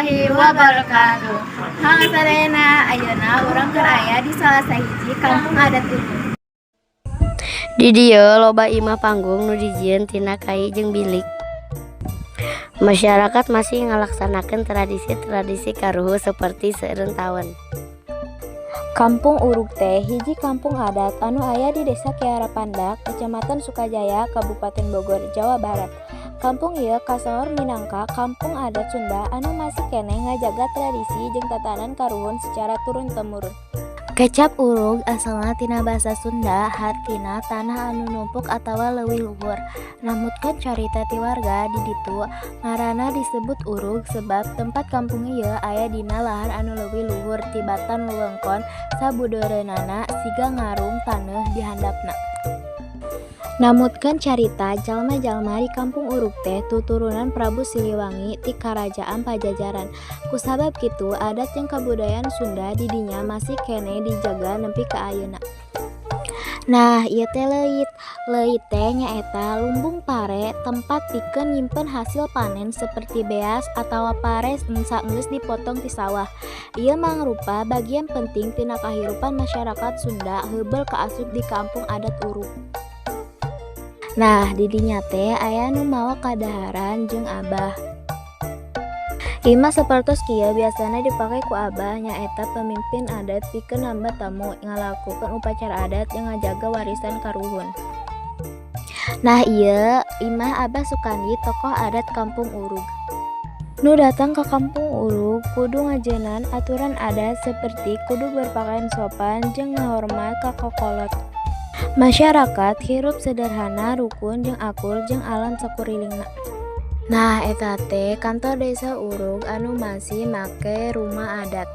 warahmatullahi wabarakatuh. Hang sadayana ayeuna urang keur aya di salah sahiji kampung adat Urug. Di dieu loba imah panggung nu dijieun tina kai jeung bilik. Masyarakat masih ngalaksanakeun tradisi-tradisi karuhun seperti seueureunt taun. Kampung Urug teh hiji kampung adat anu aya di Desa Kiara Pandak, Kecamatan Sukajaya, Kabupaten Bogor, Jawa Barat. Kampung ieu kasohor minangka kampung adat Sunda anu masih keneh ngajaga tradisi jeung tatanan karuhun secara turun-temurun. Kecap Urug asalna tina basa Sunda, hartina tanah anu numpuk atawa leuwih luhur. Namutkeun carita ti warga di ditu ngaranna disebut Urug sebab tempat kampung ieu aya dina lahan anu leuwih luhur tibatan wewengkon sabudeureunana siga ngarung taneuh di handapna. Namutkeun carita jalma-jalma di kampung Urug teh tuturunan Prabu Siliwangi ti Karajaan Pajajaran. Kusabab kitu adat jeung kabudayaan Sunda di dinya masih keneh dijaga nepi ka ayeuna. Nah, ieu teh leuit. Leuit teh nyaeta lumbung pare, tempat pikeun nyimpen hasil panen seperti beas atawa pare saenggeus dipotong ti sawah. Ieu mangrupa bagian penting tina kahirupan masyarakat Sunda heubeul kaasup di kampung adat Urug. Nah, di dinya teh aya nu mawa kadaharan jeung abah. Imah sapertos kieu biasana dipake ku abah nyaeta pemimpin adat pikeun nambah tamu ngalakokeun upacara adat yang ngajaga warisan karuhun. Nah, ieu imah Abah Sukandi tokoh adat kampung Urug. Nu datang ke kampung Urug kudu ngajeunan aturan adat seperti kudu berpakaian sopan jeung ngahormat ka kokolot. Masyarakat hirup sederhana, rukun jeung akur jeung alam sakurilingna. Nah, eta teh kantor desa Urug anu masih make rumah adat.